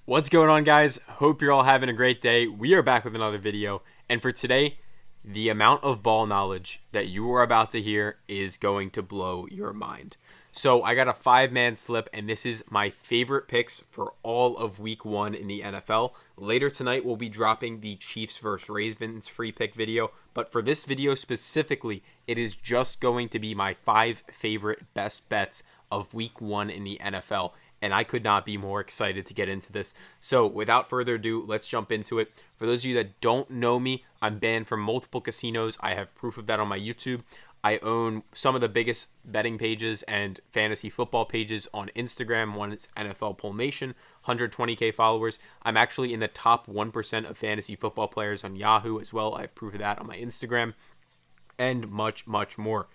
What's going on, guys? Hope you're all having a great day. We are back with another video, and for today, the amount of ball knowledge that you are about to hear is going to blow your mind. So I got a 5-man slip, and this is my favorite picks for all of week 1 in the NFL. Later tonight, we'll be dropping the Chiefs versus Ravens free pick video, but for this video specifically, it is just going to be my 5 favorite best bets of week 1 in the NFL. And I could not be more excited to get into this. So without further ado, let's jump into it. For those of you that don't know me, I'm banned from multiple casinos. I have proof of that on my YouTube. I own some of the biggest betting pages and fantasy football pages on Instagram. One is NFL Poll Nation, 120K followers. I'm actually in the top 1% of fantasy football players on Yahoo as well. I have proof of that on my Instagram, and much, much more.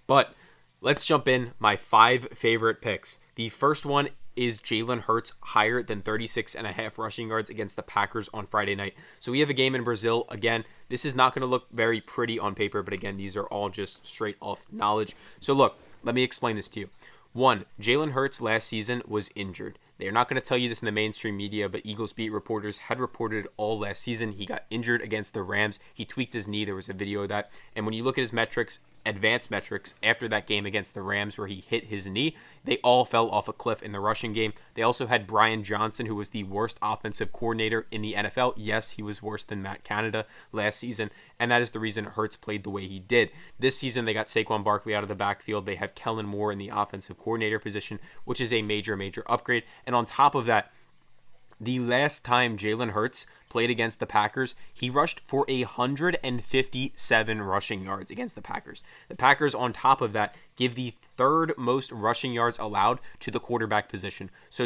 But let's jump in. My 5 favorite picks. The first one is Jaylen Herz higher than 36.5 rushing yards against the Packers on Friday night. So we have a game in Brazil. Again, this is not going to look very pretty on paper, but again, these are all just straight off knowledge. So look, let me explain this to you. 1, Jaylen Herz last season was injured. They're not going to tell you this in the mainstream media, but Eagles beat reporters had reported all last season. He got injured against the Rams. He tweaked his knee. There was a video of that. And when you look at his metrics, advanced metrics after that game against the Rams where he hit his knee, they all fell off a cliff in the rushing game. They also had Brian Johnson, who was the worst offensive coordinator in the NFL. Yes, he was worse than Matt Canada last season, and that is the reason Hertz played the way he did. This season, they got Saquon Barkley out of the backfield. They have Kellen Moore in the offensive coordinator position, which is a major, major upgrade. And on top of that, the last time Jaylen Herz played against the Packers, he rushed for 157 rushing yards against the Packers. The Packers, on top of that, give the 3rd most rushing yards allowed to the quarterback position. So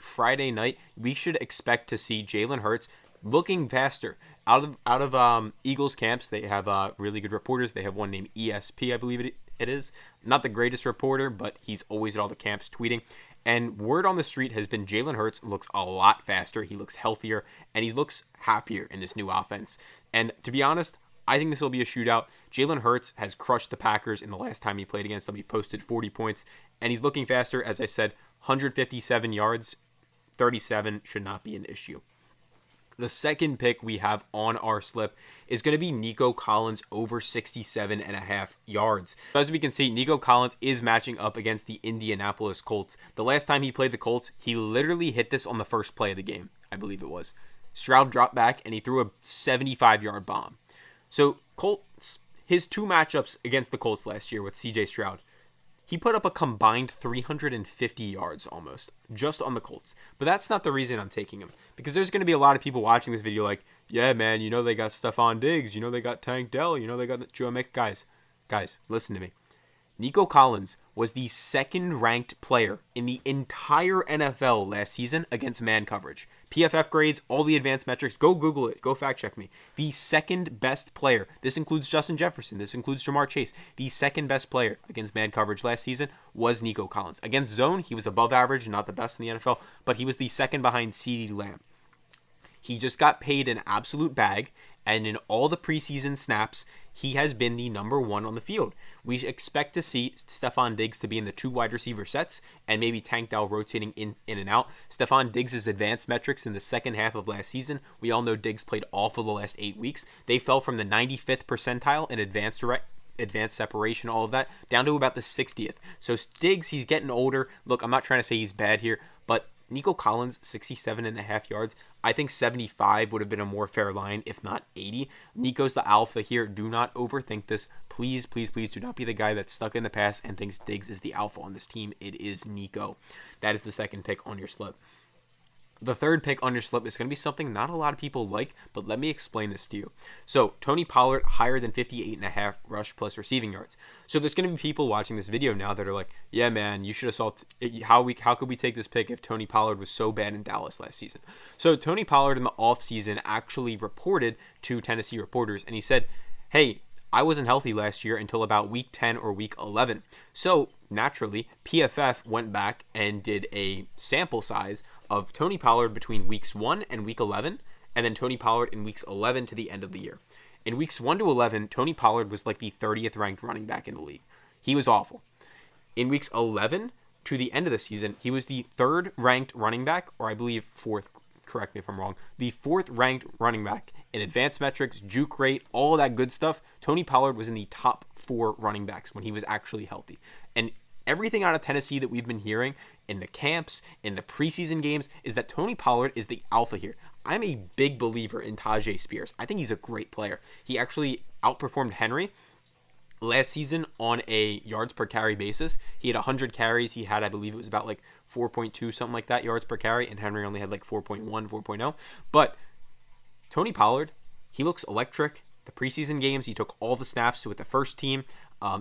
Friday night, we should expect to see Jaylen Herz looking faster. Out of Eagles camps, they have really good reporters. They have one named ESP, I believe it is. Not the greatest reporter, but he's always at all the camps tweeting. And word on the street has been Jaylen Herz looks a lot faster. He looks healthier, and he looks happier in this new offense. And to be honest, I think this will be a shootout. Jaylen Herz has crushed the Packers in the last time he played against them. He posted 40 points, and he's looking faster. As I said, 157 yards, 37 should not be an issue. The second pick we have on our slip is going to be Nico Collins over 67.5 yards. As we can see, Nico Collins is matching up against the Indianapolis Colts. The last time he played the Colts, he literally hit this on the first play of the game, I believe it was. Stroud dropped back, and he threw a 75-yard bomb. So Colts, his 2 matchups against the Colts last year with CJ Stroud, he put up a combined 350 yards almost, just on the Colts. But that's not the reason I'm taking him. Because there's going to be a lot of people watching this video like, yeah, man, you know they got Stephon Diggs. You know they got Tank Dell. You know they got Joe Mixon. Guys, listen to me. Nico Collins was the 2nd-ranked player in the entire NFL last season against man coverage. PFF grades, all the advanced metrics, go Google it, go fact check me. The 2nd best player, this includes Justin Jefferson, this includes Jamar Chase, the 2nd best player against man coverage last season was Nico Collins. Against zone, he was above average, not the best in the NFL, but he was the 2nd behind CeeDee Lamb. He just got paid an absolute bag, and in all the preseason snaps, he has been the number 1 on the field. We expect to see Stephon Diggs to be in the 2 wide receiver sets and maybe Tank Dell rotating in and out. Stephon Diggs' advanced metrics in the second half of last season, we all know Diggs played awful the last 8 weeks. They fell from the 95th percentile in advanced separation, all of that, down to about the 60th. So Diggs, he's getting older. Look, I'm not trying to say he's bad here, but Nico Collins, 67.5 yards. I think 75 would have been a more fair line, if not 80. Nico's the alpha here. Do not overthink this. Please, please, please do not be the guy that's stuck in the past and thinks Diggs is the alpha on this team. It is Nico. That is the second pick on your slip. The third pick on your slip is going to be something not a lot of people like, but let me explain this to you. So, Tony Pollard higher than 58.5 rush plus receiving yards. So, there's going to be people watching this video now that are like, yeah, man, you should have saw how could we take this pick if Tony Pollard was so bad in Dallas last season? So, Tony Pollard in the offseason actually reported to Tennessee reporters, and he said, hey, I wasn't healthy last year until about week 10 or week 11. So, naturally, PFF went back and did a sample size of Tony Pollard between weeks 1 and week 11, and then Tony Pollard in weeks 11 to the end of the year. In weeks 1 to 11, Tony Pollard was like the 30th ranked running back in the league. He was awful. In weeks 11 to the end of the season, he was the 3rd ranked running back, or I believe 4th, correct me if I'm wrong, the 4th ranked running back in advanced metrics, juke rate, all of that good stuff. Tony Pollard was in the top 4 running backs when he was actually healthy. And everything out of Tennessee that we've been hearing in the camps, in the preseason games, is that Tony Pollard is the alpha here. I'm a big believer in Tyjae Spears. I think he's a great player. He actually outperformed Henry last season on a yards per carry basis. He had 100 carries. He had, I believe it was about like 4.2, something like that, yards per carry, and Henry only had like 4.1, 4.0. But Tony Pollard, he looks electric. The preseason games, he took all the snaps with the first team.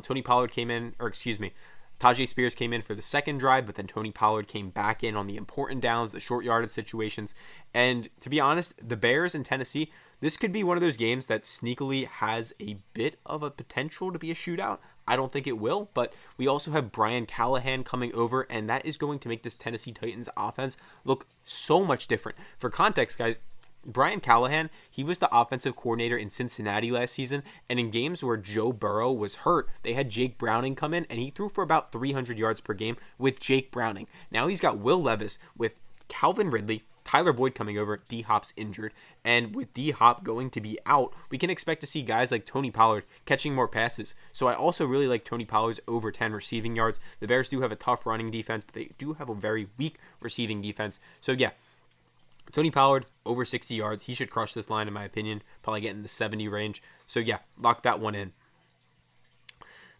Tony Pollard came in, or excuse me, Tyjae Spears came in for the second drive, but then Tony Pollard came back in on the important downs, the short yardage situations. And to be honest, the Bears in Tennessee, this could be one of those games that sneakily has a bit of a potential to be a shootout. I don't think it will, but we also have Brian Callahan coming over, and that is going to make this Tennessee Titans offense look so much different. For context, guys, Brian Callahan, he was the offensive coordinator in Cincinnati last season, and in games where Joe Burrow was hurt, they had Jake Browning come in, and he threw for about 300 yards per game with Jake Browning. Now he's got Will Levis with Calvin Ridley, Tyler Boyd coming over, D-Hop's injured, and with D-Hop going to be out, we can expect to see guys like Tony Pollard catching more passes. So I also really like Tony Pollard's over 10 receiving yards. The Bears do have a tough running defense, but they do have a very weak receiving defense. So yeah, Tony Pollard, over 60 yards. He should crush this line, in my opinion. Probably get in the 70 range. So, yeah, lock that one in.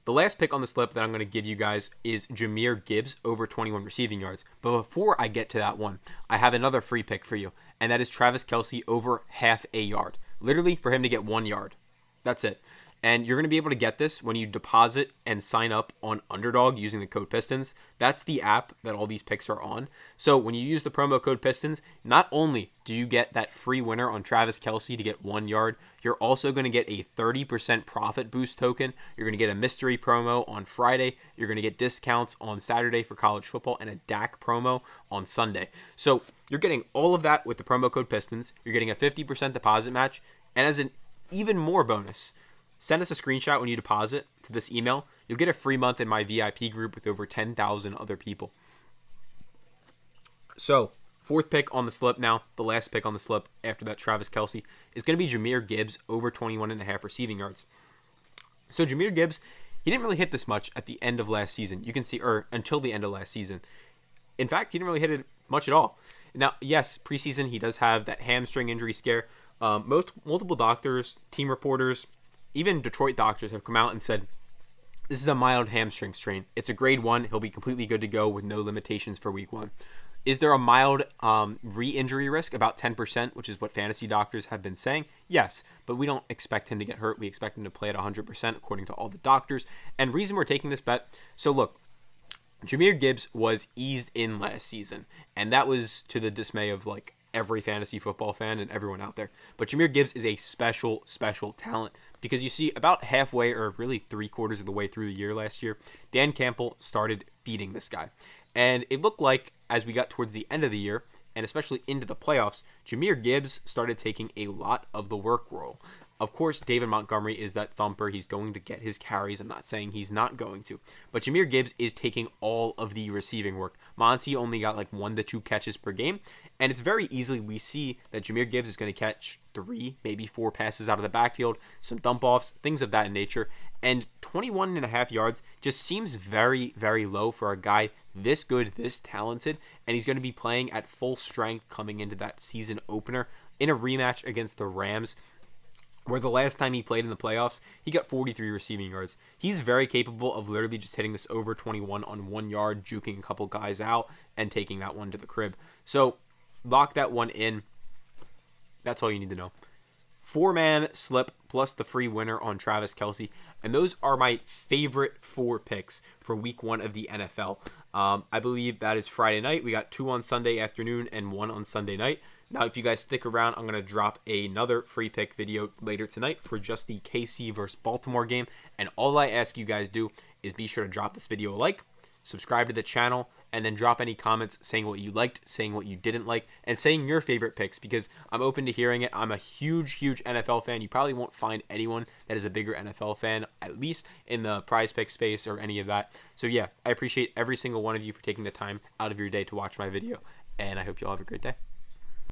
The last pick on the slip that I'm going to give you guys is Jamir Gibbs, over 21 receiving yards. But before I get to that one, I have another free pick for you, and that is Travis Kelce, over half a yard. Literally, for him to get 1 yard. That's it. And you're going to be able to get this when you deposit and sign up on Underdog using the code PISTONS. That's the app that all these picks are on. So when you use the promo code PISTONS, not only do you get that free winner on Travis Kelce to get 1 yard, you're also going to get a 30% profit boost token. You're going to get a mystery promo on Friday. You're going to get discounts on Saturday for college football and a DAC promo on Sunday. So you're getting all of that with the promo code PISTONS. You're getting a 50% deposit match. And as an even more bonus, send us a screenshot when you deposit to this email. You'll get a free month in my VIP group with over 10,000 other people. So, 4th pick on the slip now, the last pick on the slip after that Travis Kelce, is going to be Jamir Gibbs, over 21.5 receiving yards. So, Jamir Gibbs, he didn't really hit this much at the end of last season. You can see, or until the end of last season. In fact, he didn't really hit it much at all. Now, yes, preseason, he does have that hamstring injury scare. Multiple doctors, team reporters, even Detroit doctors have come out and said, this is a mild hamstring strain. It's a grade 1. He'll be completely good to go with no limitations for week 1. Is there a mild re-injury risk, about 10%, which is what fantasy doctors have been saying? Yes, but we don't expect him to get hurt. We expect him to play at 100% according to all the doctors. And reason we're taking this bet, so look, Jamir Gibbs was eased in last season, and that was to the dismay of like every fantasy football fan and everyone out there. But Jamir Gibbs is a special, special talent. Because you see, about halfway, or really 3/4 of the way through the year last year, Dan Campbell started feeding this guy. And it looked like, as we got towards the end of the year, and especially into the playoffs, Jamir Gibbs started taking a lot of the work role. Of course, David Montgomery is that thumper. He's going to get his carries. I'm not saying he's not going to. But Jamir Gibbs is taking all of the receiving work. Monty only got like 1 to 2 catches per game. And it's very easily we see that Jamir Gibbs is going to catch 3, maybe 4 passes out of the backfield, some dump offs, things of that nature. And 21.5 yards just seems very, very low for a guy this good, this talented. And he's going to be playing at full strength coming into that season opener in a rematch against the Rams, where the last time he played in the playoffs, he got 43 receiving yards. He's very capable of literally just hitting this over 21 on 1 yard, juking a couple guys out, and taking that one to the crib. So, lock that one in. That's all you need to know. 4-man slip plus the free winner on Travis Kelce. And those are my favorite 4 picks for week 1 of the NFL. I believe that is Friday night. We got 2 on Sunday afternoon and 1 on Sunday night. Now, if you guys stick around, I'm going to drop another free pick video later tonight for just the KC versus Baltimore game. And all I ask you guys do is be sure to drop this video a like, subscribe to the channel, and then drop any comments saying what you liked, saying what you didn't like, and saying your favorite picks, because I'm open to hearing it. I'm a huge NFL fan. You probably won't find anyone that is a bigger NFL fan, at least in the prize pick space or any of that. So yeah, I appreciate every single one of you for taking the time out of your day to watch my video, and I hope you all have a great day.